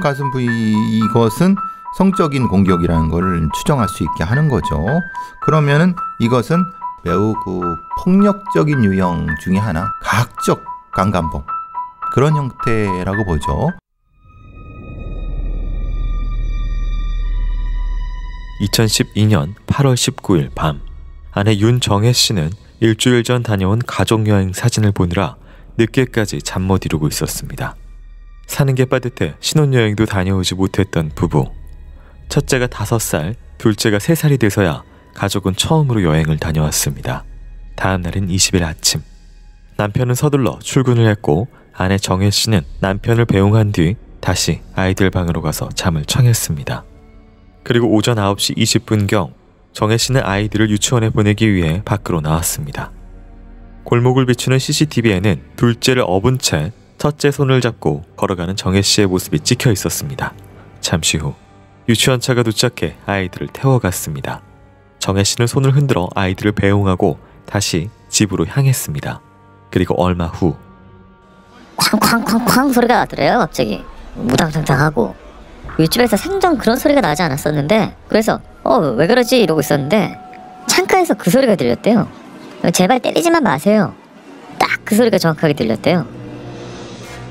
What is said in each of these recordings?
가슴 부위 이것은 성적인 공격이라는 걸 추정할 수 있게 하는 거죠. 그러면은 이것은 매우 폭력적인 유형 중에 하나, 가학적 강간범, 그런 형태라고 보죠. 2012년 8월 19일 밤, 아내 윤정혜 씨는 일주일 전 다녀온 가족여행 사진을 보느라 늦게까지 잠 못 이루고 있었습니다. 사는 게 빠듯해 신혼여행도 다녀오지 못했던 부부. 첫째가 5살, 둘째가 3살이 돼서야 가족은 처음으로 여행을 다녀왔습니다. 다음 날인 20일 아침, 남편은 서둘러 출근을 했고 아내 정혜 씨는 남편을 배웅한 뒤 다시 아이들 방으로 가서 잠을 청했습니다. 그리고 오전 9시 20분경 정혜 씨는 아이들을 유치원에 보내기 위해 밖으로 나왔습니다. 골목을 비추는 CCTV에는 둘째를 업은 채 첫째 손을 잡고 걸어가는 정혜 씨의 모습이 찍혀 있었습니다. 잠시 후 유치원차가 도착해 아이들을 태워갔습니다. 정혜 씨는 손을 흔들어 아이들을 배웅하고 다시 집으로 향했습니다. 그리고 얼마 후 쾅쾅쾅쾅 소리가 나더래요. 갑자기 무당탕탕하고. 윗집에서 생전 그런 소리가 나지 않았었는데, 그래서 왜 그러지 이러고 있었는데 창가에서 그 소리가 들렸대요. 제발 때리지만 마세요. 딱 그 소리가 정확하게 들렸대요.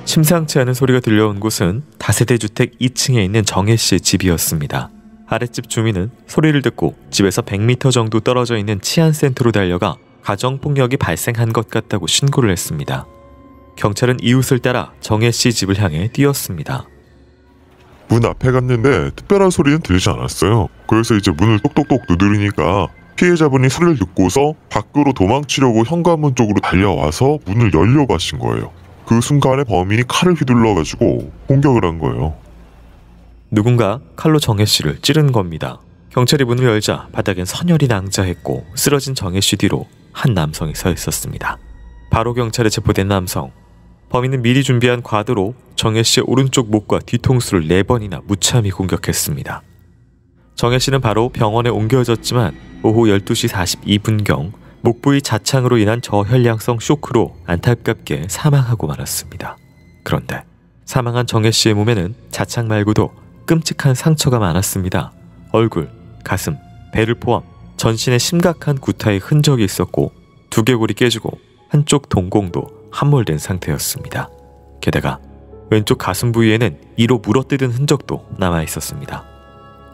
심상치 않은 소리가 들려온 곳은 다세대 주택 2층에 있는 정혜 씨의 집이었습니다. 아랫집 주민은 소리를 듣고 집에서 100m 정도 떨어져 있는 치안센터로 달려가 가정폭력이 발생한 것 같다고 신고를 했습니다. 경찰은 이웃을 따라 정혜 씨 집을 향해 뛰었습니다. 문 앞에 갔는데 특별한 소리는 들리지 않았어요. 그래서 이제 문을 똑똑똑 두드리니까 피해자분이 소리를 듣고서 밖으로 도망치려고 현관문 쪽으로 달려와서 문을 열려고 하신 거예요. 그 순간에 범인이 칼을 휘둘러가지고 공격을 한 거예요. 누군가 칼로 정혜 씨를 찌른 겁니다. 경찰이 문을 열자 바닥엔 선혈이 낭자했고 쓰러진 정혜 씨 뒤로 한 남성이 서 있었습니다. 바로 경찰에 체포된 남성. 범인은 미리 준비한 과도로 정혜 씨의 오른쪽 목과 뒤통수를 4번이나 무참히 공격했습니다. 정혜 씨는 바로 병원에 옮겨졌지만 오후 12시 42분경 목 부위 자창으로 인한 저혈량성 쇼크로 안타깝게 사망하고 말았습니다. 그런데 사망한 정혜 씨의 몸에는 자창 말고도 끔찍한 상처가 많았습니다. 얼굴, 가슴, 배를 포함 전신에 심각한 구타의 흔적이 있었고 두개골이 깨지고 한쪽 동공도 함몰된 상태였습니다. 게다가 왼쪽 가슴 부위에는 이로 물어뜯은 흔적도 남아 있었습니다.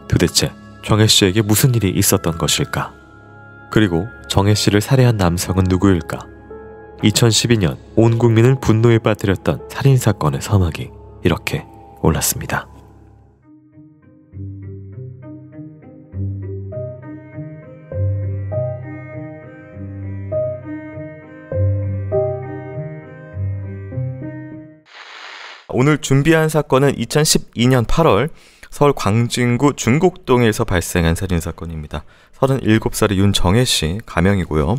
도대체 정혜 씨에게 무슨 일이 있었던 것일까? 그리고 정혜 씨를 살해한 남성은 누구일까? 2012년 온 국민을 분노에 빠뜨렸던 살인사건의 서막이 이렇게 올랐습니다. 오늘 준비한 사건은 2012년 8월 서울 광진구 중곡동에서 발생한 살인사건입니다. 37살의 윤정혜 씨, 가명이고요.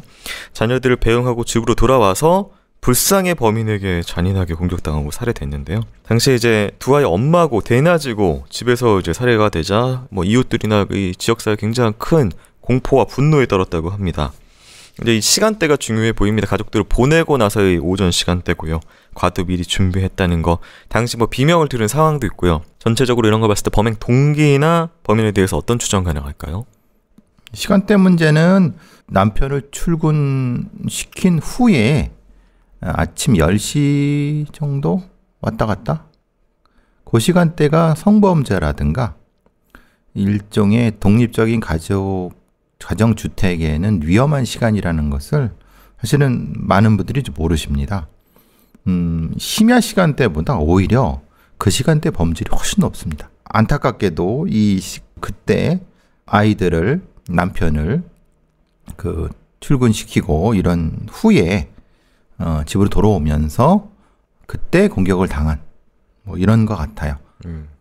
자녀들을 배웅하고 집으로 돌아와서 불쌍의 범인에게 잔인하게 공격당하고 살해됐는데요. 당시에 이제 두 아이 엄마고 대낮이고 집에서 이제 살해가 되자 이웃들이나 이 지역사회에 굉장히 큰 공포와 분노에 떨었다고 합니다. 이제 이 시간대가 중요해 보입니다. 가족들을 보내고 나서의 오전 시간대고요. 과도 미리 준비했다는 거, 당시 비명을 들은 상황도 있고요. 전체적으로 이런 거 봤을 때 범행 동기나 범인에 대해서 어떤 추정 가능할까요? 시간대 문제는 남편을 출근시킨 후에 아침 10시 정도 왔다 갔다? 그 시간대가 성범죄라든가 일종의 독립적인 가정주택에는 위험한 시간이라는 것을 사실은 많은 분들이 모르십니다. 심야 시간대보다 오히려 그 시간대 범죄율이 훨씬 높습니다. 안타깝게도 그때 아이들을, 남편을 출근시키고 이런 후에 집으로 돌아오면서 그때 공격을 당한 이런 것 같아요.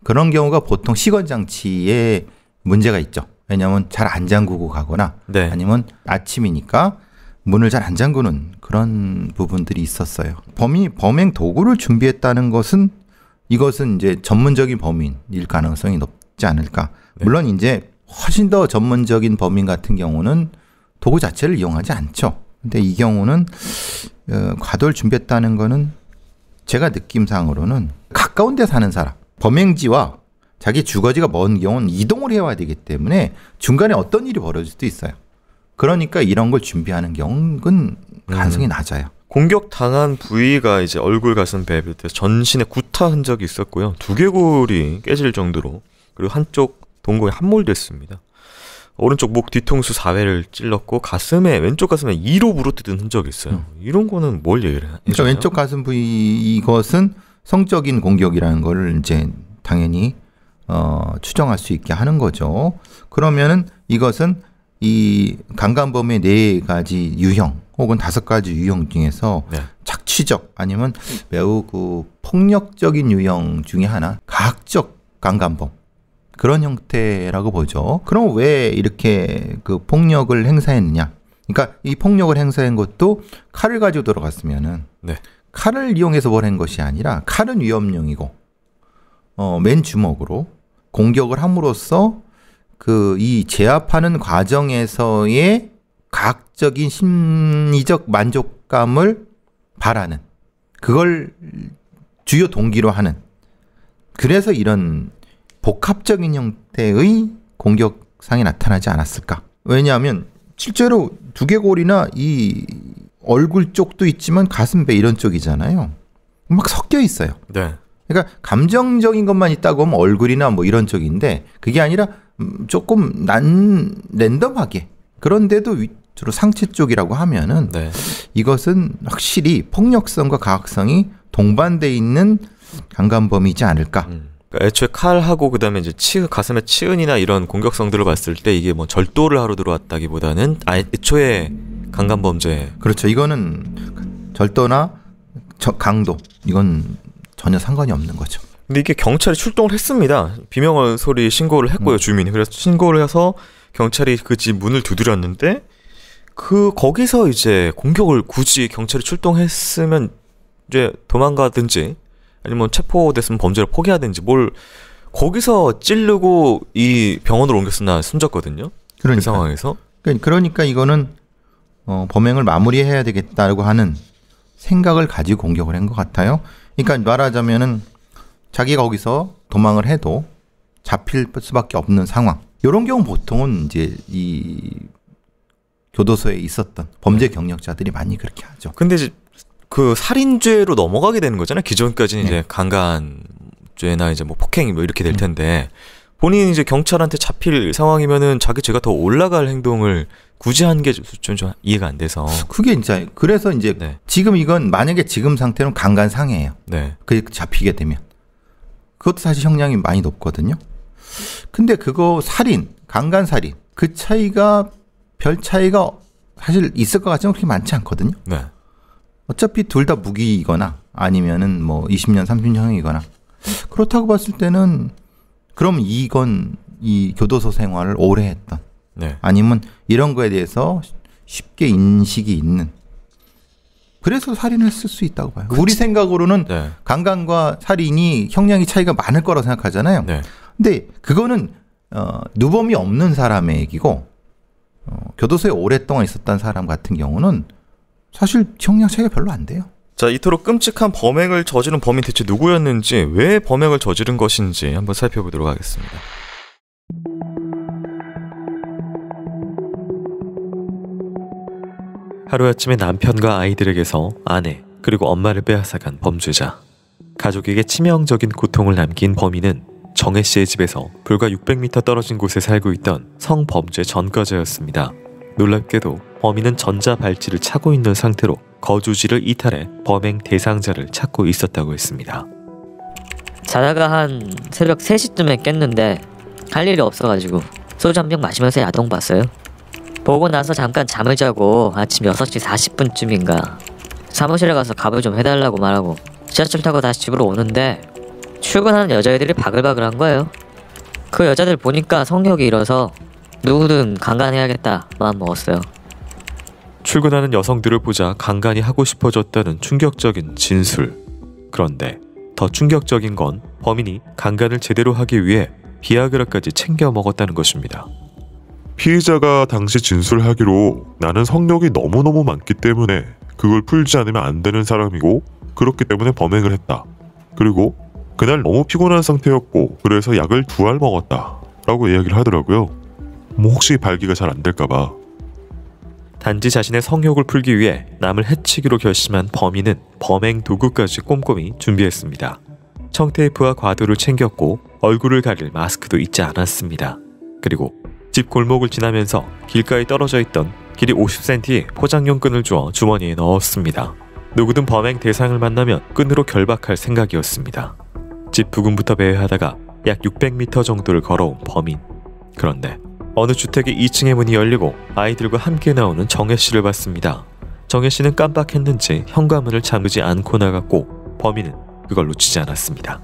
그런 경우가 보통 시건장치에 문제가 있죠. 왜냐하면 잘 안 잠그고 가거나 네. 아니면 아침이니까 문을 잘 안 잠그는 그런 부분들이 있었어요. 범행 도구를 준비했다는 것은 이것은 이제 전문적인 범인일 가능성이 높지 않을까. 네. 물론 이제 훨씬 더 전문적인 범인 같은 경우는 도구 자체를 이용하지 않죠. 근데 이 경우는 과도를 준비했다는 거는 제가 느낌상으로는 가까운 데 사는 사람, 범행지와 자기 주거지가 먼 경우는 이동을 해와야 되기 때문에 중간에 어떤 일이 벌어질 수도 있어요. 그러니까 이런 걸 준비하는 경우는 가능성이 낮아요. 공격 당한 부위가 이제 얼굴, 가슴, 배 비롯해서 전신에 구타 흔적이 있었고요. 두개골이 깨질 정도로, 그리고 한쪽 동공이 함몰됐습니다. 오른쪽 목 뒤통수 4회를 찔렀고 왼쪽 가슴에 2로 물어뜯은 흔적이 있어요. 이런 거는 뭘 얘기를 해요? 그러니까 왼쪽 가슴 부위 이것은 성적인 공격이라는 걸 이제 당연히 추정할 수 있게 하는 거죠. 그러면은 이것은 이 강간범의 4가지 유형 혹은 5가지 유형 중에서 착취적 아니면 매우 그 폭력적인 유형 중에 하나, 가학적 강간범, 그런 형태라고 보죠. 그럼 왜 이렇게 그 폭력을 행사했느냐? 그러니까 이 폭력을 행사한 것도 칼을 가지고 들어갔으면은 칼을 이용해서 뭘 한 것이 아니라 칼은 위협용이고 맨 주먹으로 공격을 함으로써 그 이 제압하는 과정에서의 가학적인 심리적 만족감을 바라는, 그걸 주요 동기로 하는, 그래서 이런 복합적인 형태의 공격상이 나타나지 않았을까? 왜냐하면 실제로 두개골이나 이 얼굴 쪽도 있지만 가슴, 배 이런 쪽이잖아요. 막 섞여 있어요. 그러니까 감정적인 것만 있다고 하면 얼굴이나 뭐 이런 쪽인데 그게 아니라 조금 랜덤하게, 그런데도 주로 상체 쪽이라고 하면은 이것은 확실히 폭력성과 가학성이 동반돼 있는 강간범이지 않을까. 그러니까 애초에 칼하고 그다음에 이제 가슴에 치은이나 이런 공격성들을 봤을 때 이게 뭐 절도를 하러 들어왔다기보다는 애초에 강간범죄. 그렇죠. 이거는 절도나 강도, 이건 전혀 상관이 없는 거죠. 근데 이게 경찰이 출동을 했습니다. 비명을 소리 신고를 했고요, 주민이. 그래서 신고를 해서 경찰이 그 집 문을 두드렸는데 거기서 이제 공격을 굳이 경찰이 출동했으면 이제 도망가든지 아니면 체포됐으면 범죄를 포기하든지 뭘 거기서 찌르고 이 병원으로 옮겼으나 숨졌거든요. 그 상황에서. 그러니까 이거는 범행을 마무리해야 되겠다고 하는 생각을 가지고 공격을 한 것 같아요. 그러니까 말하자면은 자기가 거기서 도망을 해도 잡힐 수밖에 없는 상황. 이런 경우 보통은 이제 이 교도소에 있었던 범죄 경력자들이 많이 그렇게 하죠. 근데 이제 그 살인죄로 넘어가게 되는 거잖아요. 기존까지는 이제 강간죄나 이제 뭐 폭행 뭐 이렇게 될 텐데 본인이 이제 경찰한테 잡힐 상황이면은 자기 죄가 더 올라갈 행동을 굳이 한 게 좀 이해가 안 돼서. 그게 이제 그래서 이제 지금 이건 만약에 지금 상태는 강간상해예요. 그 잡히게 되면 그것도 사실 형량이 많이 높거든요. 근데 그거 살인, 강간살인 그 차이가 별 차이가 사실 있을 것 같지만 그렇게 많지 않거든요. 어차피 둘 다 무기이거나 아니면은 뭐 20년, 30년형이거나 그렇다고 봤을 때는 그럼 이건 이 교도소 생활을 오래 했던 아니면 이런 거에 대해서 쉽게 인식이 있는, 그래서 살인을 했을 수 있다고 봐요. 우리 생각으로는 강간과 살인이 형량이 차이가 많을 거라고 생각하잖아요. 근데 그거는 누범이 없는 사람의 얘기고 교도소에 오랫동안 있었던 사람 같은 경우는 사실 형량 차이가 별로 안 돼요. 자, 이토록 끔찍한 범행을 저지른 범인 대체 누구였는지, 왜 범행을 저지른 것인지 한번 살펴보도록 하겠습니다. 하루아침에 남편과 아이들에게서 아내 그리고 엄마를 빼앗아간 범죄자. 가족에게 치명적인 고통을 남긴 범인은 정혜 씨의 집에서 불과 600m 떨어진 곳에 살고 있던 성범죄 전과자였습니다. 놀랍게도 범인은 전자발찌를 차고 있는 상태로 거주지를 이탈해 범행 대상자를 찾고 있었다고 했습니다. 자다가 한 새벽 3시쯤에 깼는데 할 일이 없어가지고 소주 한 병 마시면서 야동 봤어요. 보고 나서 잠깐 잠을 자고 아침 6시 40분쯤인가 사무실에 가서 갑을 좀 해달라고 말하고 지하철 타고 다시 집으로 오는데 출근하는 여자애들이 바글바글한 거예요. 그 여자들 보니까 성욕이 일어서 누구든 강간해야겠다 마음 먹었어요. 출근하는 여성들을 보자 강간이 하고 싶어졌다는 충격적인 진술. 그런데 더 충격적인 건 범인이 강간을 제대로 하기 위해 비아그라까지 챙겨 먹었다는 것입니다. 피의자가 당시 진술하기로 나는 성욕이 너무너무 많기 때문에 그걸 풀지 않으면 안 되는 사람이고 그렇기 때문에 범행을 했다. 그리고 그날 너무 피곤한 상태였고 그래서 약을 2알 먹었다 라고 이야기를 하더라고요. 뭐 혹시 발기가 잘 안 될까봐. 단지 자신의 성욕을 풀기 위해 남을 해치기로 결심한 범인은 범행 도구까지 꼼꼼히 준비했습니다. 청테이프와 과도를 챙겼고 얼굴을 가릴 마스크도 잊지 않았습니다. 그리고 집 골목을 지나면서 길가에 떨어져 있던 길이 50cm의 포장용 끈을 주워 주머니에 넣었습니다. 누구든 범행 대상을 만나면 끈으로 결박할 생각이었습니다. 집 부근부터 배회하다가 약 600m 정도를 걸어온 범인. 그런데 어느 주택의 2층의 문이 열리고 아이들과 함께 나오는 정혜 씨를 봤습니다. 정혜 씨는 깜빡했는지 현관문을 잠그지 않고 나갔고 범인은 그걸 놓치지 않았습니다.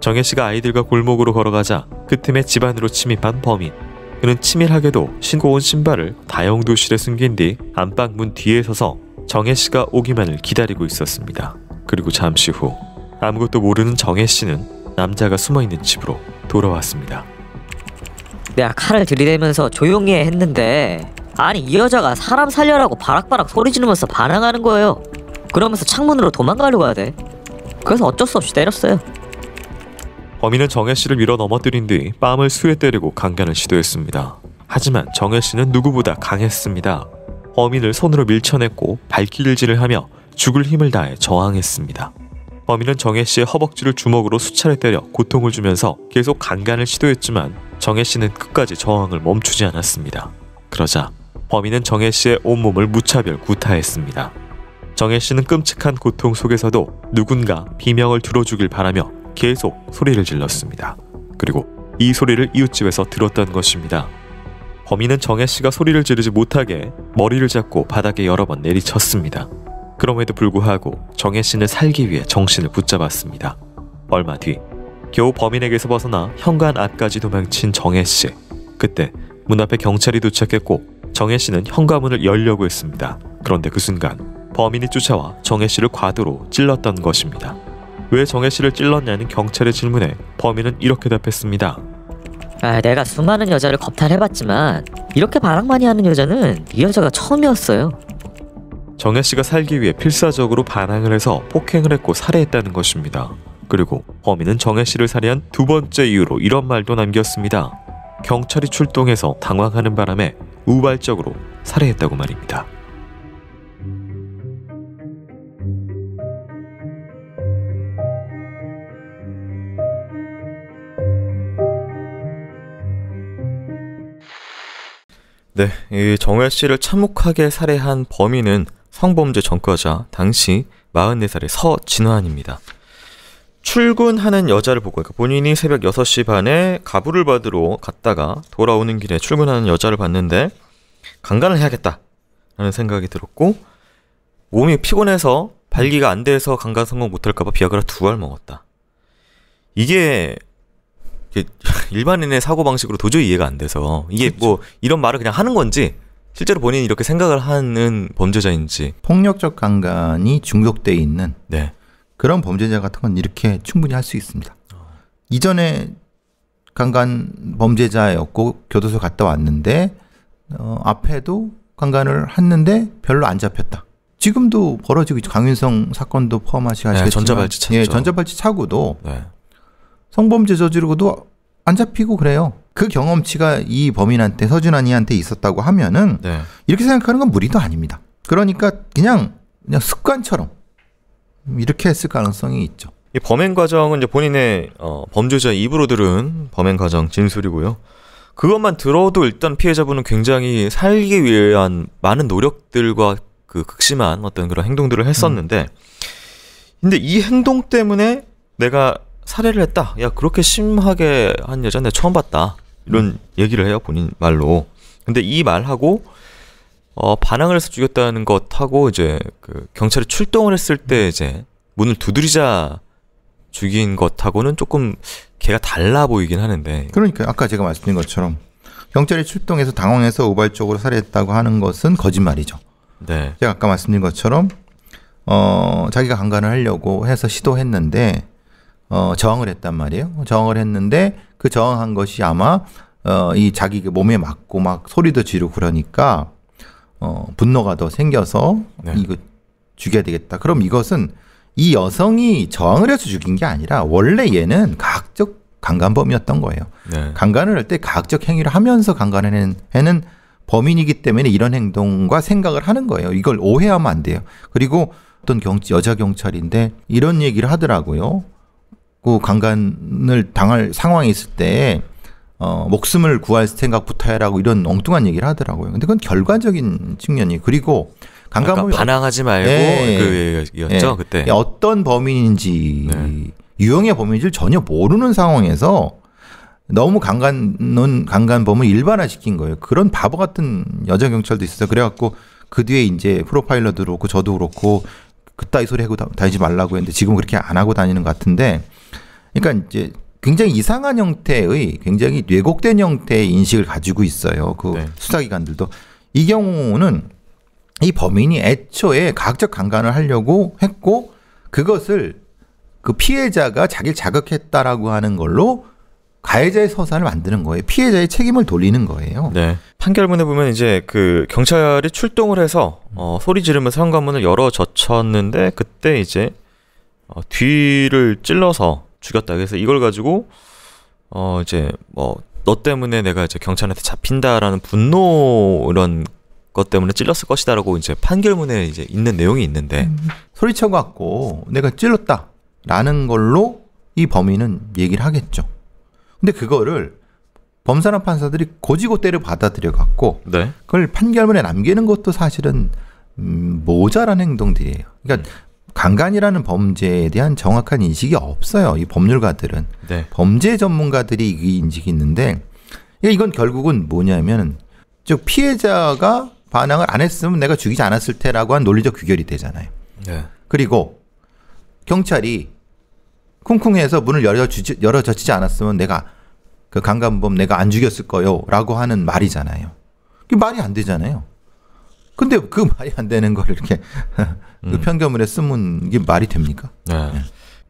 정혜 씨가 아이들과 골목으로 걸어가자 그 틈에 집 안으로 침입한 범인. 그는 치밀하게도 신고 온 신발을 다용도실에 숨긴 뒤 안방 문 뒤에 서서 정혜 씨가 오기만을 기다리고 있었습니다. 그리고 잠시 후 아무것도 모르는 정혜 씨는 남자가 숨어있는 집으로 돌아왔습니다. 내가 칼을 들이대면서 조용히 해 했는데 아니 이 여자가 사람 살려라고 바락바락 소리 지르면서 반항하는 거예요. 그러면서 창문으로 도망가려고 하대. 그래서 어쩔 수 없이 때렸어요. 범인은 정혜 씨를 밀어 넘어뜨린 뒤 뺨을 수에 때리고 강간을 시도했습니다. 하지만 정혜 씨는 누구보다 강했습니다. 범인을 손으로 밀쳐냈고 발길질을 하며 죽을 힘을 다해 저항했습니다. 범인은 정혜 씨의 허벅지를 주먹으로 수차례 때려 고통을 주면서 계속 강간을 시도했지만 정혜 씨는 끝까지 저항을 멈추지 않았습니다. 그러자 범인은 정혜 씨의 온몸을 무차별 구타했습니다. 정혜 씨는 끔찍한 고통 속에서도 누군가 비명을 들어주길 바라며 계속 소리를 질렀습니다. 그리고 이 소리를 이웃집에서 들었던 것입니다. 범인은 정혜 씨가 소리를 지르지 못하게 머리를 잡고 바닥에 여러 번 내리쳤습니다. 그럼에도 불구하고 정혜 씨는 살기 위해 정신을 붙잡았습니다. 얼마 뒤 겨우 범인에게서 벗어나 현관 앞까지 도망친 정혜 씨. 그때 문 앞에 경찰이 도착했고 정혜 씨는 현관문을 열려고 했습니다. 그런데 그 순간 범인이 쫓아와 정혜 씨를 과도로 찔렀던 것입니다. 왜 정혜 씨를 찔렀냐는 경찰의 질문에 범인은 이렇게 답했습니다. 내가 수많은 여자를 겁탈해봤지만 이렇게 바락 많이 하는 여자는 이 여자가 처음이었어요. 정혜 씨가 살기 위해 필사적으로 반항을 해서 폭행을 했고 살해했다는 것입니다. 그리고 범인은 정혜 씨를 살해한 2번째 이유로 이런 말도 남겼습니다. 경찰이 출동해서 당황하는 바람에 우발적으로 살해했다고 말입니다. 네, 이 정혜 씨를 참혹하게 살해한 범인은 성범죄 전과자 당시 44살의 서진환입니다. 출근하는 여자를 보고, 그러니까 본인이 새벽 6시 반에 가부를 받으러 갔다가 돌아오는 길에 출근하는 여자를 봤는데 강간을 해야겠다라는 생각이 들었고, 몸이 피곤해서 발기가 안 돼서 강간 성공 못할까봐 비아그라 2알 먹었다. 이게 일반인의 사고방식으로 도저히 이해가 안 돼서 이게 그렇죠. 뭐 이런 말을 그냥 하는 건지 실제로 본인이 이렇게 생각을 하는 범죄자인지. 폭력적 강간이 중독돼 있는 네. 그런 범죄자 같은 건 이렇게 충분히 할 수 있습니다. 이전에 강간 범죄자였고 교도소 갔다 왔는데 앞에도 강간을 했는데 별로 안 잡혔다. 지금도 벌어지고 있죠. 강윤성 사건도 포함하시겠지만 네, 전자발찌 차죠. 예, 전자발찌 차고도 네. 성범죄 저지르고도 안 잡히고 그래요. 그 경험치가 이 범인한테, 서준환이한테 있었다고 하면은 네. 이렇게 생각하는 건 무리도 아닙니다. 그러니까 그냥 습관처럼 이렇게 했을 가능성이 있죠. 이 범행 과정은 이제 본인의 범죄자 입으로 들은 범행 과정 진술이고요. 그것만 들어도 일단 피해자분은 굉장히 살기 위한 많은 노력들과 그 극심한 어떤 그런 행동들을 했었는데, 근데 이 행동 때문에 내가 살해를 했다. 야, 그렇게 심하게 한 여자 내가 처음 봤다. 이런 얘기를 해요, 본인 말로. 근데 이 말하고 반항을 해서 죽였다는 것하고 이제 그 경찰이 출동을 했을 때 이제 문을 두드리자 죽인 것하고는 조금 걔가 달라 보이긴 하는데. 그러니까 아까 제가 말씀드린 것처럼 경찰이 출동해서 당황해서 우발적으로 살해했다고 하는 것은 거짓말이죠. 네. 제가 아까 말씀드린 것처럼 자기가 강간을 하려고 해서 시도했는데 저항을 했단 말이에요. 저항을 했는데 그 저항한 것이 아마 이 자기 몸에 맞고 막 소리도 지르고 그러니까 분노가 더 생겨서 네. 이거 죽여야 되겠다. 그럼 이것은 이 여성이 저항을 해서 죽인 게 아니라 원래 얘는 가학적 강간범이었던 거예요. 네. 강간을 할 때 가학적 행위를 하면서 강간을 해는 범인이기 때문에 이런 행동과 생각을 하는 거예요. 이걸 오해하면 안 돼요. 그리고 어떤 여자 경찰인데 이런 얘기를 하더라고요. 그 강간을 당할 상황에 있을 때 목숨을 구할 생각부터 해라고 이런 엉뚱한 얘기를 하더라고요. 근데 그건 결과적인 측면이에요. 그리고 강간범이 반항하지 말고 네. 그 얘기였죠. 네. 그때 어떤 범인인지 네. 유형의 범인인지를 전혀 모르는 상황에서 너무 강간범을 일반화시킨 거예요. 그런 바보 같은 여자 경찰도 있었어요. 그래갖고 그 뒤에 이제 프로파일러도 그렇고 저도 그렇고 그따위 소리 하고 다니지 말라고 했는데 지금 그렇게 안 하고 다니는 것 같은데, 그러니까 이제 굉장히 이상한 형태의 굉장히 왜곡된 형태의 인식을 가지고 있어요. 그 네. 수사기관들도. 이 경우는 이 범인이 애초에 가학적 강간을 하려고 했고 그것을 그 피해자가 자기를 자극했다라고 하는 걸로 가해자의 서사를 만드는 거예요. 피해자의 책임을 돌리는 거예요. 네. 판결문에 보면 이제 그 경찰이 출동을 해서 소리 지르면서 현관문을 열어 젖혔는데 그때 이제 뒤를 찔러서 죽였다. 그래서 이걸 가지고 이제 뭐 너 때문에 내가 이제 경찰한테 잡힌다라는 분노 이런 것 때문에 찔렀을 것이다라고 이제 판결문에 이제 있는 내용이 있는데 소리쳐 갖고 내가 찔렀다라는 걸로 이 범인은 얘기를 하겠죠. 근데 그거를 범사나 판사들이 고지고대로 받아들여 갖고 네. 그걸 판결문에 남기는 것도 사실은 모자란 행동들이에요. 그러니까 강간이라는 범죄에 대한 정확한 인식이 없어요. 이 법률가들은. 네. 범죄 전문가들이 이 인식이 있는데 이건 결국은 뭐냐면 즉 피해자가 반항을 안 했으면 내가 죽이지 않았을 테라고 한 논리적 귀결이 되잖아요. 네. 그리고 경찰이 쿵쿵해서 문을 열어젖히지 않았으면 내가 그 강간범 내가 안 죽였을 거요 라고 하는 말이잖아요. 그게 말이 안 되잖아요. 근데 그 말이 안 되는 걸 이렇게 그 편견문에 쓰면 이게 말이 됩니까? 네.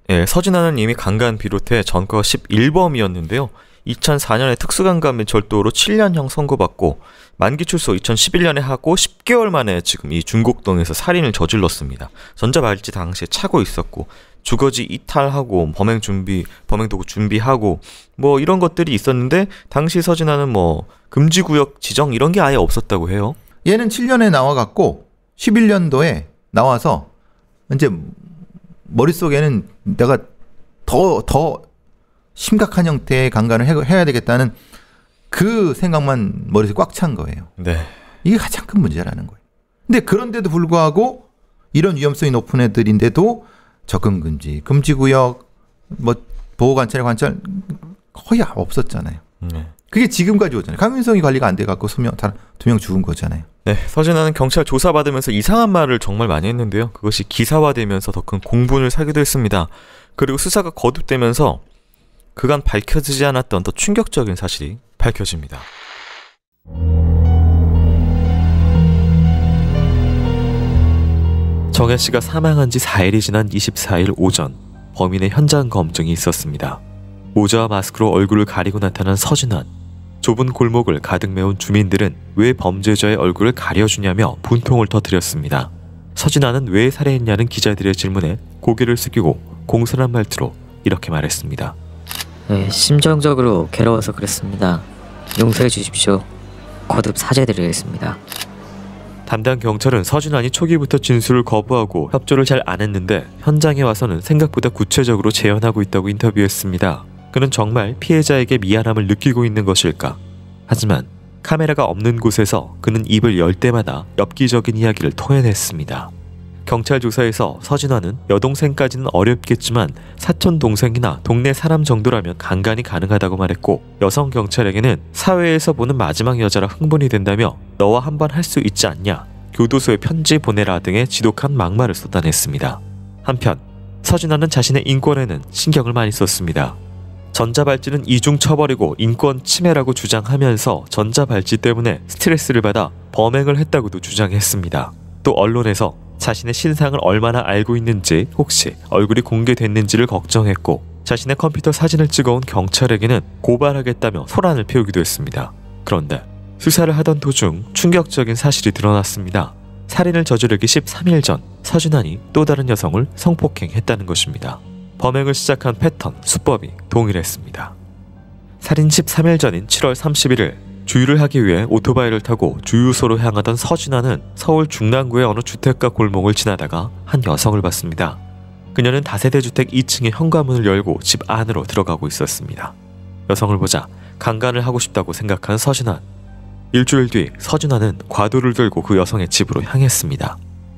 네, 서진아는 이미 강간 비롯해 전과가 11범이었는데요. 2004년에 특수강간 및 절도로 7년형 선고받고 만기 출소 2011년에 하고 10개월 만에 지금 이 중곡동에서 살인을 저질렀습니다. 전자발찌 당시에 차고 있었고 주거지 이탈하고 범행도구 준비하고 뭐 이런 것들이 있었는데 당시 서진아는 뭐 금지구역 지정 이런 게 아예 없었다고 해요. 얘는 7년에 나와갖고 11년도에 나와서 이제 머릿속에는 내가 더 심각한 형태의 강간을 해야 되겠다는 그 생각만 머릿속에 꽉 찬 거예요. 네. 이게 가장 큰 문제라는 거예요. 근데 그런데도 불구하고 이런 위험성이 높은 애들인데도 접근금지, 금지구역, 뭐 보호관찰 거의 없었잖아요. 네. 그게 지금까지 오잖아요. 강민성이 관리가 안 돼갖고 2명 죽은 거잖아요. 네, 서진아는 경찰 조사받으면서 이상한 말을 정말 많이 했는데요. 그것이 기사화되면서 더 큰 공분을 사기도 했습니다. 그리고 수사가 거듭되면서 그간 밝혀지지 않았던 더 충격적인 사실이 밝혀집니다. 정혜 씨가 사망한 지 4일이 지난 24일 오전, 범인의 현장 검증이 있었습니다. 모자와 마스크로 얼굴을 가리고 나타난 서진환. 좁은 골목을 가득 메운 주민들은 왜 범죄자의 얼굴을 가려주냐며 분통을 터뜨렸습니다. 서진환은 왜 살해했냐는 기자들의 질문에 고개를 숙이고 공손한 말투로 이렇게 말했습니다. 네, 심정적으로 괴로워서 그랬습니다. 용서해 주십시오. 거듭 사죄드리겠습니다. 담당 경찰은 서진환이 초기부터 진술을 거부하고 협조를 잘 안 했는데 현장에 와서는 생각보다 구체적으로 재현하고 있다고 인터뷰했습니다. 그는 정말 피해자에게 미안함을 느끼고 있는 것일까? 하지만 카메라가 없는 곳에서 그는 입을 열 때마다 엽기적인 이야기를 토해냈습니다. 경찰 조사에서 서진환은 여동생까지는 어렵겠지만 사촌 동생이나 동네 사람 정도라면 강간이 가능하다고 말했고, 여성 경찰에게는 사회에서 보는 마지막 여자라 흥분이 된다며 너와 한번 할 수 있지 않냐, 교도소에 편지 보내라 등의 지독한 막말을 쏟아냈습니다. 한편 서진환은 자신의 인권에는 신경을 많이 썼습니다. 전자발찌는 이중 처벌이고 인권 침해라고 주장하면서 전자발찌 때문에 스트레스를 받아 범행을 했다고도 주장했습니다. 또 언론에서 자신의 신상을 얼마나 알고 있는지, 혹시 얼굴이 공개됐는지를 걱정했고, 자신의 컴퓨터 사진을 찍어온 경찰에게는 고발하겠다며 소란을 피우기도 했습니다. 그런데 수사를 하던 도중 충격적인 사실이 드러났습니다. 살인을 저지르기 13일 전 서준환이 또 다른 여성을 성폭행했다는 것입니다. 범행을 시작한 패턴, 수법이 동일했습니다. 살인 13일 전인 7월 31일 주유를 하기 위해 오토바이를 타고 주유소로 향하던 서준환은 서울 중랑구의 어느 주택가 골목을 지나다가 한 여성을 봤습니다. 그녀는 다세대 주택 2층의 현관문을 열고 집 안으로 들어가고 있었습니다. 여성을 보자 강간을 하고 싶다고 생각한 서준환. 일주일 뒤 서준환은 과도를 들고 그 여성의 집으로 향했습니다.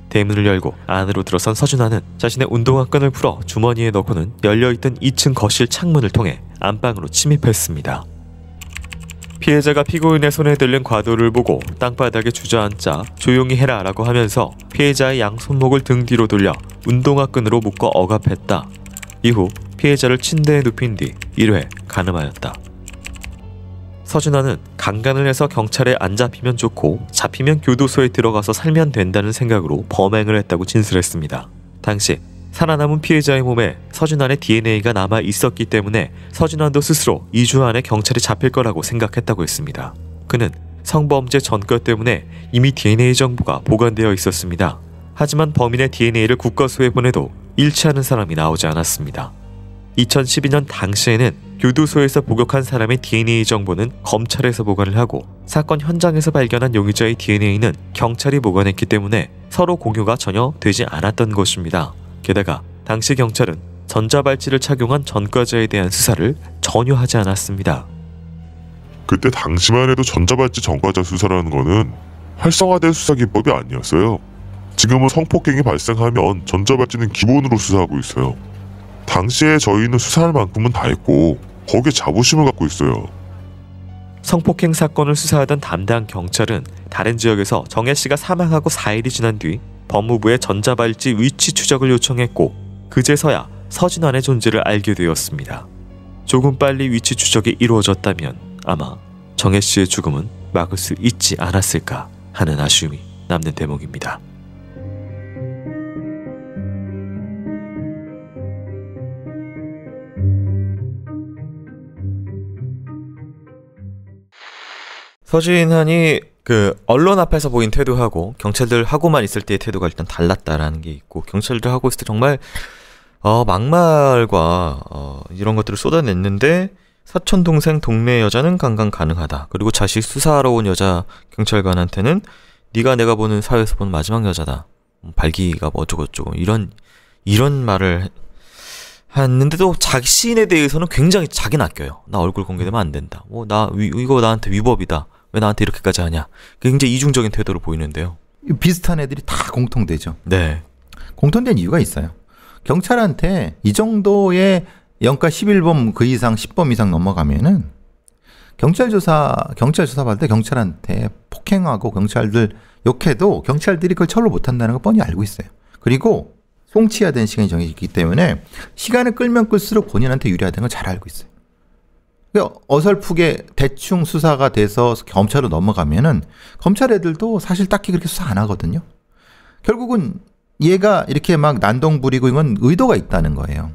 대문을 열고 안으로 들어선 서준환은 자신의 운동화 끈을 풀어 주머니에 넣고는 열려있던 2층 거실 창문을 통해 안방으로 침입했습니다. 피해자가 피고인의 손에 들린 과도를 보고 땅바닥에 주저앉자 조용히 해라 라고 하면서 피해자의 양 손목을 등 뒤로 돌려 운동화 끈으로 묶어 억압했다. 이후 피해자를 침대에 눕힌 뒤 1회 가늠하였다. 서준환은 강간을 해서 경찰에 안 잡히면 좋고 잡히면 교도소에 들어가서 살면 된다는 생각으로 범행을 했다고 진술했습니다. 당시 살아남은 피해자의 몸에 서준환의 DNA가 남아 있었기 때문에 서준환도 스스로 2주 안에 경찰이 잡힐 거라고 생각했다고 했습니다. 그는 성범죄 전과 때문에 이미 DNA 정보가 보관되어 있었습니다. 하지만 범인의 DNA를 국과수에 보내도 일치하는 사람이 나오지 않았습니다. 2012년 당시에는 교도소에서 복역한 사람의 DNA 정보는 검찰에서 보관을 하고 사건 현장에서 발견한 용의자의 DNA는 경찰이 보관했기 때문에 서로 공유가 전혀 되지 않았던 것입니다. 게다가 당시 경찰은 전자발찌를 착용한 전과자에 대한 수사를 전혀 하지 않았습니다. 그때 당시만 해도 전자발찌 전과자 수사라는 거는 활성화된 수사 기법이 아니었어요. 지금은 성폭행이 발생하면 전자발찌는 기본으로 수사하고 있어요. 당시에 저희는 수사할 만큼은 다 했고 거기에 자부심을 갖고 있어요. 성폭행 사건을 수사하던 담당 경찰은 다른 지역에서 정혜 씨가 사망하고 4일이 지난 뒤 법무부에 전자발찌 위치 추적을 요청했고 그제서야 서준환의 존재를 알게 되었습니다. 조금 빨리 위치 추적이 이루어졌다면 아마 정혜 씨의 죽음은 막을 수 있지 않았을까 하는 아쉬움이 남는 대목입니다. 서준환이 그 언론 앞에서 보인 태도하고 경찰들 하고만 있을 때의 태도가 일단 달랐다라는 게 있고, 경찰들 하고 있을 때 정말 막말과 이런 것들을 쏟아냈는데 사촌 동생 동네 여자는 강간 가능하다. 그리고 자식 수사하러 온 여자 경찰관한테는 네가 내가 보는 사회에서 보는 마지막 여자다. 발기가 뭐 어쩌고저쩌고 이런 말을 했는데도 자신에 대해서는 굉장히 자기는 아껴요. 나 얼굴 공개되면 안 된다. 이거 나한테 위법이다. 왜 나한테 이렇게까지 하냐. 굉장히 이중적인 태도를 보이는데요. 비슷한 애들이 다 공통되죠. 네. 공통된 이유가 있어요. 경찰한테 이 정도의 영가 11범 그 이상 10범 이상 넘어가면은 경찰 조사 받을 때 경찰한테 폭행하고 경찰들 욕해도 경찰들이 그걸 처벌 못한다는 거 뻔히 알고 있어요. 그리고 송치해야 되는 시간이 정해졌기 때문에 시간을 끌면 끌수록 본인한테 유리하다는 걸 잘 알고 있어요. 그러니까 어설프게 대충 수사가 돼서 검찰로 넘어가면은 검찰 애들도 사실 딱히 그렇게 수사 안 하거든요. 결국은 얘가 이렇게 막 난동 부리고 이건 의도가 있다는 거예요.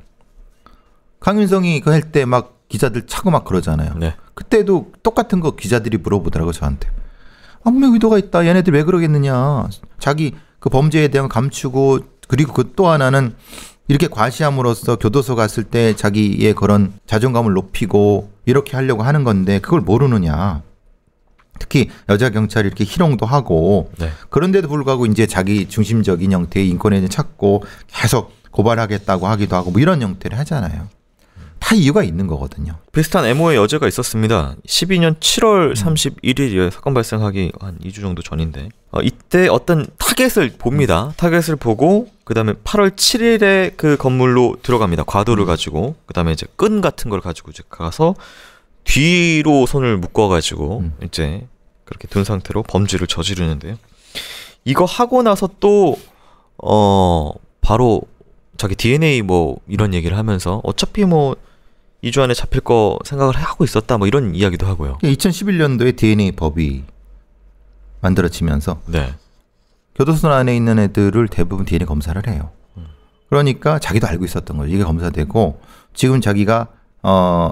강윤성이 그 할 때 막 기자들 차고 막 그러잖아요. 네. 그때도 똑같은 거 기자들이 물어보더라고 저한테. 분명 의도가 있다. 얘네들 왜 그러겠느냐. 자기 그 범죄에 대한 감추고, 그리고 그 또 하나는 이렇게 과시함으로써 교도소 갔을 때 자기의 그런 자존감을 높이고 이렇게 하려고 하는 건데 그걸 모르느냐. 특히 여자 경찰이 이렇게 희롱도 하고 네. 그런데도 불구하고 이제 자기 중심적인 형태의 인권에 찾고 계속 고발하겠다고 하기도 하고 뭐 이런 형태를 하잖아요. 다 이유가 있는 거거든요. 비슷한 애모의 여죄가 있었습니다. 12년 7월 31일이에요. 사건 발생하기 한 2주 정도 전인데 이때 어떤 타겟을 봅니다. 타겟을 보고 그 다음에 8월 7일에 그 건물로 들어갑니다. 과도를 가지고 그 다음에 이제 끈 같은 걸 가지고 이제 가서 뒤로 손을 묶어가지고 이제 그렇게 둔 상태로 범죄를 저지르는데요. 이거 하고 나서 또 바로 자기 DNA 뭐 이런 얘기를 하면서 어차피 뭐 2주 안에 잡힐 거 생각을 하고 있었다 뭐 이런 이야기도 하고요. 2011년도에 DNA 법이 만들어지면서 네. 교도소 안에 있는 애들을 대부분 DNA 검사를 해요. 그러니까 자기도 알고 있었던 거죠. 이게 검사되고 지금 자기가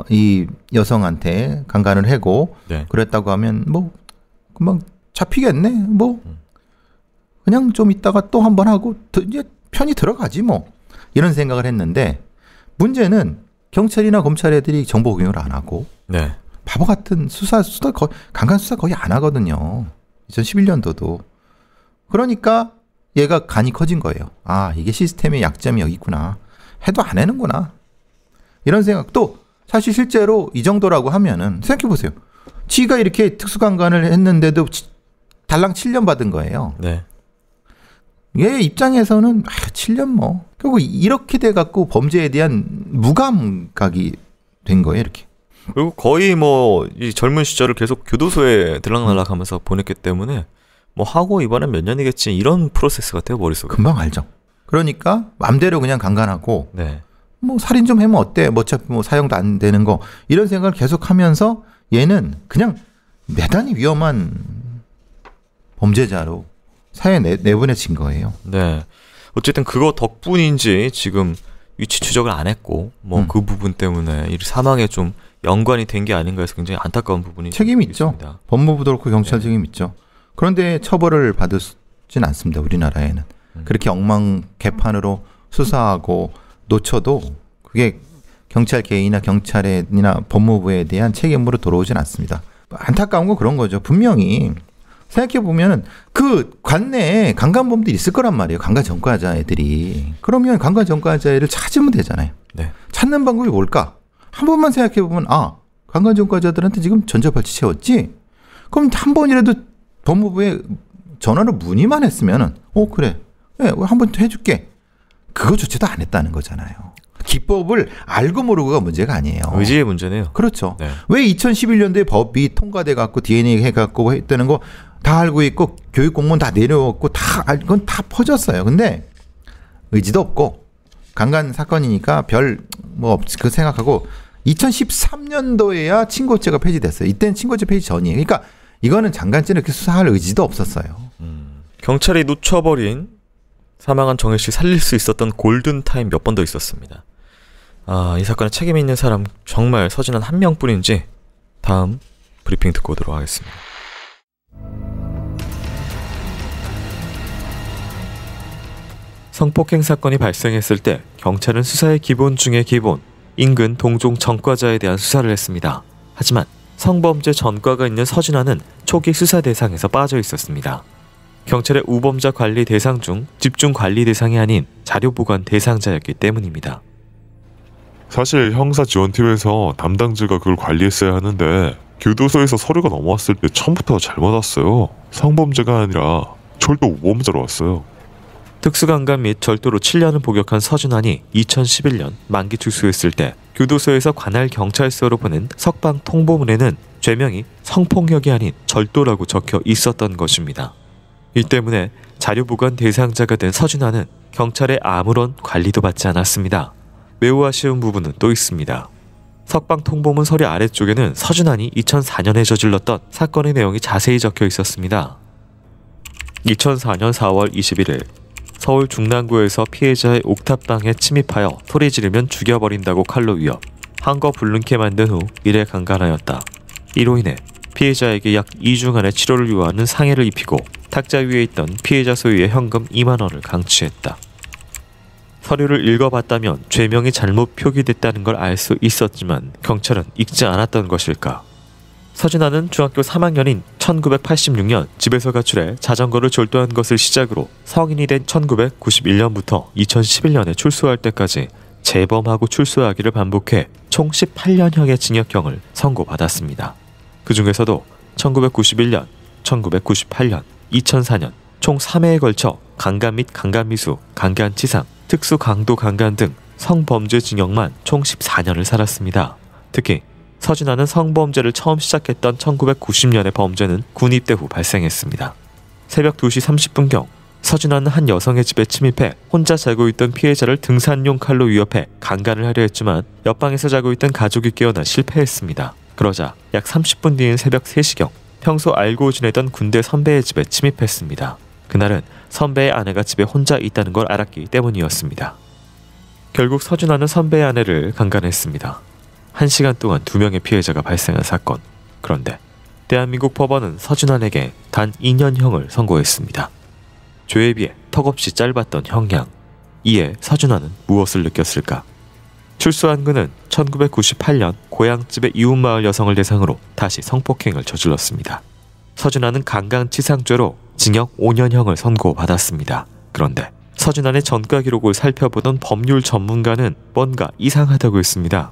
이 여성한테 강간을 하고 네. 그랬다고 하면 뭐 금방 잡히겠네. 뭐 그냥 좀 있다가 또 한 번 하고 이제 편히 들어가지 뭐 이런 생각을 했는데 문제는 경찰이나 검찰 애들이 정보 공유를 안 하고 네. 바보 같은 수사 강간 수사 거의 안 하거든요. 2011년도도. 그러니까 얘가 간이 커진 거예요. 아, 이게 시스템의 약점이 여기 있구나. 해도 안 해는구나. 이런 생각. 또 사실 실제로 이 정도라고 하면은 생각해 보세요. 지가 이렇게 특수강간을 했는데도 달랑 7년 받은 거예요. 네. 얘 입장에서는 7년 뭐. 그리고 이렇게 돼갖고 범죄에 대한 무감각이 된 거예요. 이렇게. 그리고 거의 뭐 이 젊은 시절을 계속 교도소에 들락날락하면서 보냈기 때문에 뭐 하고 이번엔 몇 년이겠지 이런 프로세스 같아요, 머릿속에. 금방 알죠. 그러니까 맘대로 그냥 강간하고 네. 뭐 살인 좀 하면 어때? 뭐 어차피 뭐 사형도 안 되는 거 이런 생각을 계속하면서 얘는 그냥 대단히 위험한 범죄자로 사회에 내보내진 거예요. 네. 어쨌든 그거 덕분인지 지금 위치 추적을 안 했고 뭐 그 부분 때문에 이 사망에 좀 연관이 된 게 아닌가 해서 굉장히 안타까운 부분이 책임이 있죠. 있습니다. 법무부도 그렇고 경찰 네. 책임 있죠. 그런데 처벌을 받으진 않습니다. 우리나라에는. 그렇게 엉망 개판으로 수사하고 놓쳐도 그게 경찰 개인이나 경찰이나 법무부에 대한 책임으로 돌아오진 않습니다. 안타까운 건 그런 거죠. 분명히 생각해보면 그 관내에 강간범들이 있을 거란 말이에요. 강간 전과자 애들이. 그러면 강간 전과자 애를 찾으면 되잖아요. 네. 찾는 방법이 뭘까? 한 번만 생각해보면 강간 전과자들한테 지금 전자발찌 채웠지? 그럼 한 번이라도 법무부에 전화로 문의만 했으면은 그래. 네, 한번 해줄게. 그거조차도 안 했다는 거잖아요. 기법을 알고 모르고가 문제가 아니에요. 의지의 문제네요. 그렇죠. 네. 왜 2011년도에 법이 통과돼 갖고 DNA 해갖고 했다는 거 다 알고 있고 교육 공무원 다 내려왔고 그건 다 퍼졌어요. 근데 의지도 없고 강간 사건이니까 별 뭐 없지 그 생각하고 2013년도에야 친고죄가 폐지됐어요. 이때는 친고죄 폐지 전이에요. 그러니까 이거는 장관죄는 이렇게 수사할 의지도 없었어요. 경찰이 놓쳐버린 사망한 정혜 씨 살릴 수 있었던 골든 타임 몇 번 더 있었습니다. 이 사건에 책임 있는 사람 정말 서진한 한 명뿐인지 다음 브리핑 듣고 오도록 하겠습니다. 성폭행 사건이 발생했을 때 경찰은 수사의 기본 중의 기본, 인근 동종 전과자에 대한 수사를 했습니다. 하지만 성범죄 전과가 있는 서진아는 초기 수사 대상에서 빠져 있었습니다. 경찰의 우범자 관리 대상 중 집중 관리 대상이 아닌 자료 보관 대상자였기 때문입니다. 사실 형사지원팀에서 담당자가 그걸 관리했어야 하는데 교도소에서 서류가 넘어왔을 때 처음부터 잘못 왔어요. 성범죄가 아니라 철도 우범자로 왔어요. 특수강간 및 절도로 7년을 복역한 서준환이 2011년 만기 출소했을 때 교도소에서 관할 경찰서로 보낸 석방 통보문에는 죄명이 성폭력이 아닌 절도라고 적혀 있었던 것입니다. 이 때문에 자료 보관 대상자가 된 서준환은 경찰에 아무런 관리도 받지 않았습니다. 매우 아쉬운 부분은 또 있습니다. 석방 통보문 서류 아래쪽에는 서준환이 2004년에 저질렀던 사건의 내용이 자세히 적혀 있었습니다. 2004년 4월 21일 서울 중랑구에서 피해자의 옥탑방에 침입하여 소리 지르면 죽여버린다고 칼로 위협, 한거 불능케 만든 후 일에 강간하였다. 이로 인해 피해자에게 약 2주간의 치료를 요하는 상해를 입히고 탁자 위에 있던 피해자 소유의 현금 2만 원을 강취했다. 서류를 읽어봤다면 죄명이 잘못 표기됐다는 걸 알 수 있었지만 경찰은 읽지 않았던 것일까? 서진아는 중학교 3학년인 1986년 집에서 가출해 자전거를 졸도한 것을 시작으로 성인이 된 1991년부터 2011년에 출소할 때까지 재범하고 출소하기를 반복해 총 18년형의 징역형을 선고받았습니다. 그 중에서도 1991년, 1998년, 2004년 총 3회에 걸쳐 강간 및 강간미수, 강간치상, 특수강도 강간 등 성범죄 징역만 총 14년을 살았습니다. 특히 서진아는 성범죄를 처음 시작했던 1990년의 범죄는 군 입대 후 발생했습니다. 새벽 2시 30분경 서진아는 한 여성의 집에 침입해 혼자 자고 있던 피해자를 등산용 칼로 위협해 강간을 하려 했지만 옆방에서 자고 있던 가족이 깨어나 실패했습니다. 그러자 약 30분 뒤인 새벽 3시경 평소 알고 지내던 군대 선배의 집에 침입했습니다. 그날은 선배의 아내가 집에 혼자 있다는 걸 알았기 때문이었습니다. 결국 서진아는 선배의 아내를 강간했습니다. 1시간 동안 2명의 피해자가 발생한 사건. 그런데 대한민국 법원은 서준환에게 단 2년형을 선고했습니다. 죄에 비해 턱없이 짧았던 형량. 이에 서준환은 무엇을 느꼈을까? 출소한 그는 1998년 고향집의 이웃마을 여성을 대상으로 다시 성폭행을 저질렀습니다. 서준환은 강간치상죄로 징역 5년형을 선고받았습니다. 그런데 서준환의 전과 기록을 살펴보던 법률 전문가는 뭔가 이상하다고 했습니다.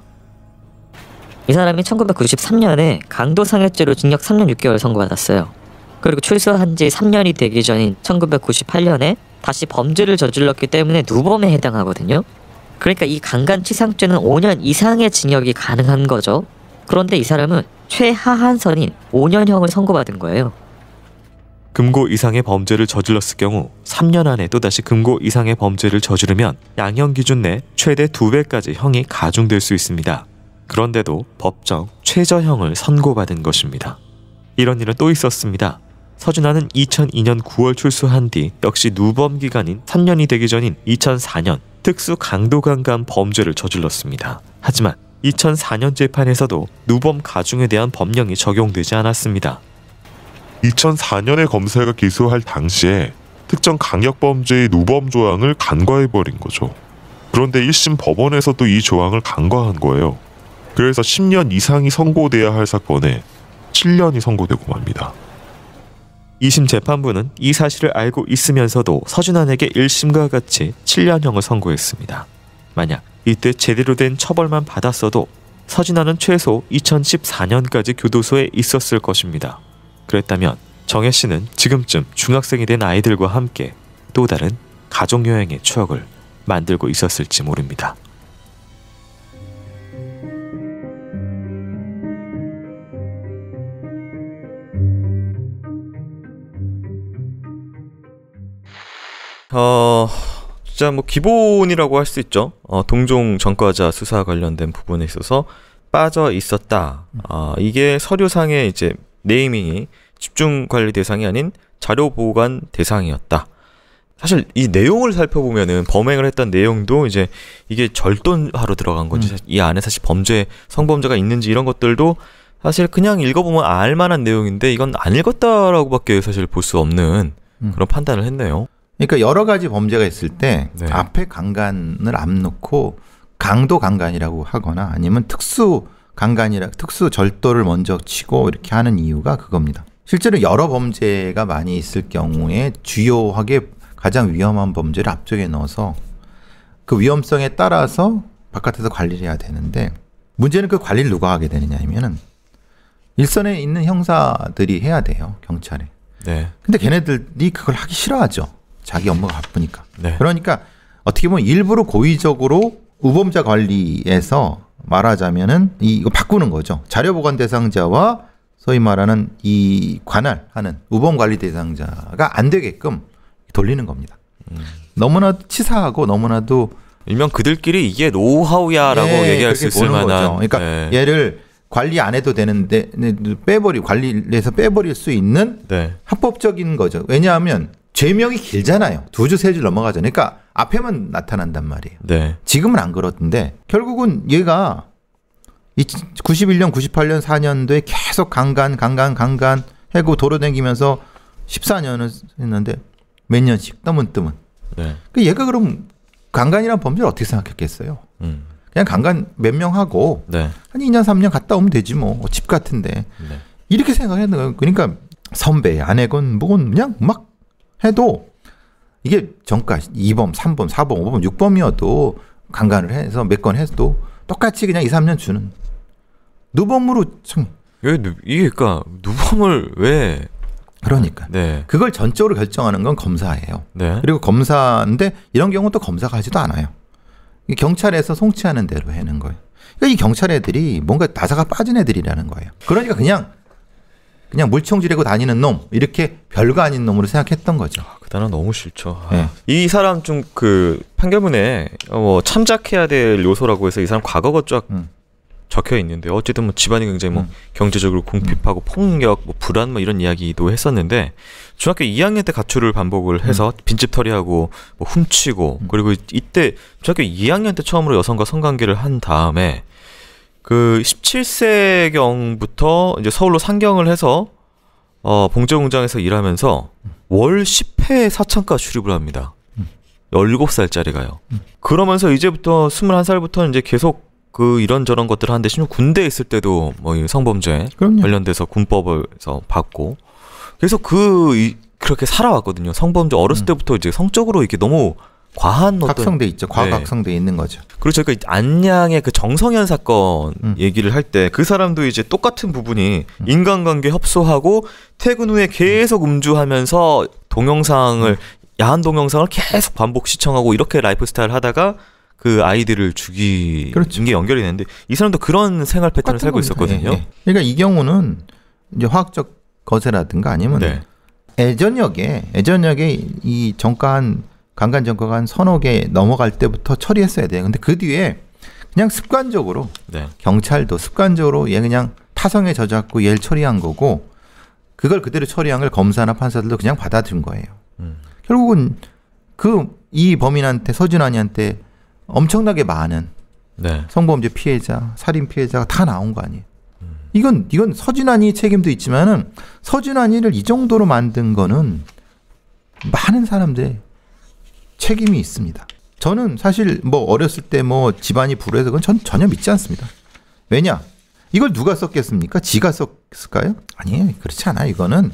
이 사람이 1993년에 강도상해죄로 징역 3년 6개월 선고받았어요. 그리고 출소한 지 3년이 되기 전인 1998년에 다시 범죄를 저질렀기 때문에 누범에 해당하거든요. 그러니까 이 강간치상죄는 5년 이상의 징역이 가능한 거죠. 그런데 이 사람은 최하한선인 5년형을 선고받은 거예요. 금고 이상의 범죄를 저질렀을 경우 3년 안에 또다시 금고 이상의 범죄를 저지르면 양형 기준 내 최대 2배까지 형이 가중될 수 있습니다. 그런데도 법정 최저형을 선고받은 것입니다. 이런 일은 또 있었습니다. 서준환은 2002년 9월 출소한 뒤 역시 누범 기간인 3년이 되기 전인 2004년 특수 강도강간 범죄를 저질렀습니다. 하지만 2004년 재판에서도 누범 가중에 대한 법령이 적용되지 않았습니다. 2004년에 검사가 기소할 당시에 특정 강력범죄의 누범 조항을 간과해버린 거죠. 그런데 1심 법원에서도 이 조항을 간과한 거예요. 그래서 10년 이상이 선고돼야 할 사건에 7년이 선고되고 맙니다. 2심 재판부는 이 사실을 알고 있으면서도 서준환에게 1심과 같이 7년형을 선고했습니다. 만약 이때 제대로 된 처벌만 받았어도 서준환은 최소 2014년까지 교도소에 있었을 것입니다. 그랬다면 정혜 씨는 지금쯤 중학생이 된 아이들과 함께 또 다른 가족여행의 추억을 만들고 있었을지 모릅니다. 진짜 뭐 기본이라고 할 수 있죠. 동종 전과자 수사 관련된 부분에 있어서 빠져 있었다. 이게 서류상의 이제 네이밍이 집중 관리 대상이 아닌 자료 보관 대상이었다. 사실 이 내용을 살펴보면은 범행을 했던 내용도 이제 이게 절도하러 들어간 건지 이 안에 사실 범죄 성범죄가 있는지 이런 것들도 사실 그냥 읽어보면 알만한 내용인데 이건 안 읽었다라고밖에 사실 볼 수 없는 그런 판단을 했네요. 그러니까 여러 가지 범죄가 있을 때 네. 앞에 강간을 안 놓고 강도 강간이라고 하거나 아니면 특수 강간이라 특수 절도를 먼저 치고 이렇게 하는 이유가 그겁니다. 실제로 여러 범죄가 많이 있을 경우에 주요하게 가장 위험한 범죄를 앞쪽에 넣어서 그 위험성에 따라서 바깥에서 관리를 해야 되는데 문제는 그 관리를 누가 하게 되느냐 하면은 일선에 있는 형사들이 해야 돼요. 경찰에. 네. 근데 걔네들이 그걸 하기 싫어하죠. 자기 업무가 바쁘니까. 네. 그러니까 어떻게 보면 일부러 고의적으로 우범자 관리에서 말하자면은 이거 바꾸는 거죠. 자료 보관 대상자와 소위 말하는 이 관할하는 우범 관리 대상자가 안 되게끔 돌리는 겁니다. 너무나도 치사하고 너무나도 일명 그들끼리 이게 노하우야라고 얘기할 수 있을 만한. 거죠. 그러니까 얘를 관리 안 해도 되는데 관리에서 빼버릴 수 있는 합법적인 거죠. 왜냐하면 죄명이 길잖아요. 2주 3주 넘어가잖아요. 그러니까 앞에만 나타난단 말이에요. 네. 지금은 안 그렇던데 결국은 얘가 91년, 98년, 4년도에 계속 강간 해고 도로다니면서 14년을 했는데 몇 년씩 뜨문뜨문. 네. 얘가 그럼 강간이란 범죄를 어떻게 생각했겠어요? 그냥 강간 몇 명 하고 한 2년, 3년 갔다 오면 되지 뭐. 집 같은데. 이렇게 생각했는 거예요. 그러니까 선배, 아내건 뭐건 그냥 막 해도 이게 전과 2범, 3범, 4범, 5범, 6범이어도 강간을 해서 몇 건 해도 똑같이 그냥 2, 3년 주는 누범으로 참 이게 그러니까 누범을 왜 그러니까 그걸 전적으로 결정하는 건 검사예요. 그리고 검사인데 이런 경우는 또 검사가 하지도 않아요. 경찰에서 송치하는 대로 해는 거예요. 그러니까 이 경찰 애들이 뭔가 나사가 빠진 애들이라는 거예요. 그러니까 그냥 물총 지르고 다니는 놈 이렇게 별거 아닌 놈으로 생각했던 거죠. 그 단어 너무 싫죠. 이 사람 좀 그 판결문에 참작해야 될 요소라고 해서 이 사람 과거가 쫙 적혀 있는데 어쨌든 뭐 집안이 굉장히 뭐 경제적으로 궁핍하고 폭력, 뭐 불안 뭐 이런 이야기도 했었는데 중학교 2학년 때 가출을 반복을 해서 빈집 털이하고 뭐 훔치고 그리고 이때 중학교 2학년 때 처음으로 여성과 성관계를 한 다음에 그 17세경부터 이제 서울로 상경을 해서 봉제공장에서 일하면서 월 10회 사창가 출입을 합니다. 17살짜리가요. 그러면서 이제부터 21살부터 이제 계속 그 이런저런 것들을 하는데, 심지어 군대에 있을 때도 뭐 성범죄 그럼요. 관련돼서 군법에서 받고 계속 그렇게 살아왔거든요. 성범죄 어렸을 때부터 이제 성적으로 이렇게 너무 과한 어떤 각성돼 있죠. 과각성돼 있는 거죠. 그렇죠. 그러니까 안양의 그 정성현 사건 얘기를 할 때 그 사람도 이제 똑같은 부분이 인간관계 협소하고 퇴근 후에 계속 음주하면서 동영상을 야한 동영상을 계속 반복 시청하고 이렇게 라이프 스타일 하다가 그 아이들을 죽인 그렇죠. 게 연결이 되는데, 이 사람도 그런 생활 패턴을 살고 있었거든요. 예. 그러니까 이 경우는 이제 화학적 거세라든가 아니면 네. 예전역에 이 강간 전과가 한 서너 개 넘어갈 때부터 처리했어야 돼요. 근데 그 뒤에 그냥 습관적으로 네. 경찰도 습관적으로 얘 그냥 타성에 젖었고 얘를 처리한 거고, 그걸 그대로 처리한 걸 검사나 판사들도 그냥 받아들인 거예요. 결국은 이 범인한테, 서준환이한테 엄청나게 많은 네. 성범죄 피해자, 살인 피해자가 다 나온 거 아니에요. 이건 서준환이 책임도 있지만은 서준환이를 이 정도로 만든 거는 많은 사람들의 책임이 있습니다. 저는 사실 뭐 어렸을 때 뭐 집안이 불우해서 그건 전 전혀 믿지 않습니다. 왜냐? 이걸 누가 썼겠습니까? 지가 썼을까요? 아니에요. 그렇지 않아요. 이거는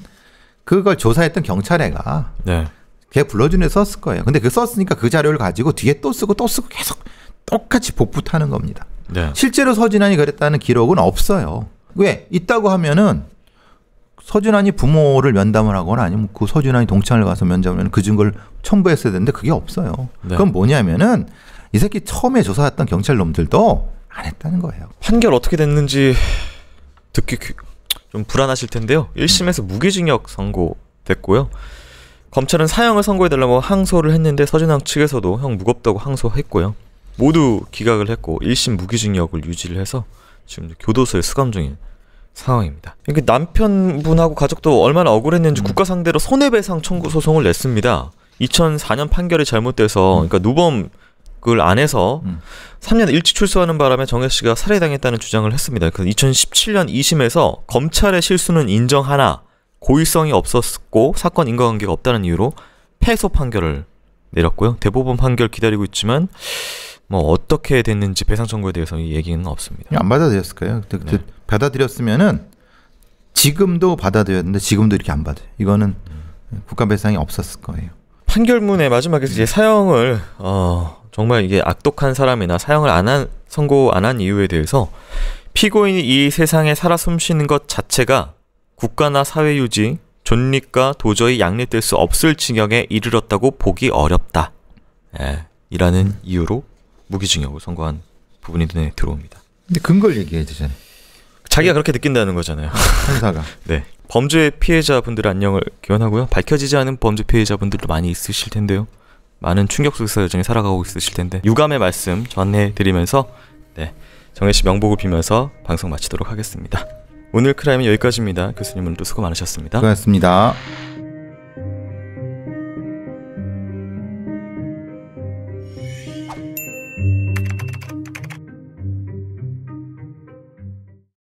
그걸 조사했던 경찰애가 네. 걔 불러준 애 썼을 거예요. 근데 그 썼으니까 그 자료를 가지고 뒤에 또 쓰고 계속 똑같이 복붙하는 겁니다. 네. 실제로 서준환이 그랬다는 기록은 없어요. 왜? 있다고 하면은 서준환이 부모를 면담을 하거나 아니면 그 서준환이 동창을 가서 면담을 하면 그 증거를 첨부했어야 되는데 그게 없어요. 네. 그건 뭐냐면은 이 새끼 처음에 조사했던 경찰 놈들도 안 했다는 거예요. 판결 어떻게 됐는지 듣기 좀 불안하실 텐데요. 1심에서 무기징역 선고됐고요. 검찰은 사형을 선고해달라고 항소를 했는데 서준환 측에서도 형 무겁다고 항소했고요. 모두 기각을 했고 1심 무기징역을 유지를 해서 지금 교도소에 수감 중인 상황입니다. 이게 남편분하고 가족도 얼마나 억울했는지 국가 상대로 손해배상 청구 소송을 냈습니다. 2004년 판결이 잘못돼서 그러니까 누범을 안 해서 3년 일찍 출소하는 바람에 정혜 씨가 살해당했다는 주장을 했습니다. 그래서 2017년 2심에서 검찰의 실수는 인정하나 고의성이 없었고 사건 인과관계가 없다는 이유로 패소 판결을 내렸고요. 대법원 판결 기다리고 있지만 뭐 어떻게 됐는지 배상 청구에 대해서 얘기는 없습니다. 안 받아들였을 거예요. 네. 받아들였으면은 지금도 받아들였는데 지금도 이렇게 안 받아요. 이거는 국가 배상이 없었을 거예요. 판결문의 마지막에서 이제 사형을 정말 이게 악독한 사람이나 사형을 선고 안 한 이유에 대해서 피고인이 이 세상에 살아 숨쉬는 것 자체가 국가나 사회 유지, 존립과 도저히 양립될 수 없을 지경에 이르렀다고 보기 어렵다. 이라는 이유로 무기징역을 선고한 부분이 눈에 들어옵니다. 근데 근거를 얘기해야 되잖아요. 자기가 그렇게 느낀다는 거잖아요. 판사가. 네. 범죄 피해자분들의 안녕을 기원하고요. 밝혀지지 않은 범죄 피해자분들도 많이 있으실 텐데요. 많은 충격 속에서 여전히 살아가고 있으실 텐데 유감의 말씀 전해드리면서 정혜 씨 명복을 빌면서 방송 마치도록 하겠습니다. 오늘 크라임은 여기까지입니다. 교수님 오늘도 수고 많으셨습니다. 수고하셨습니다.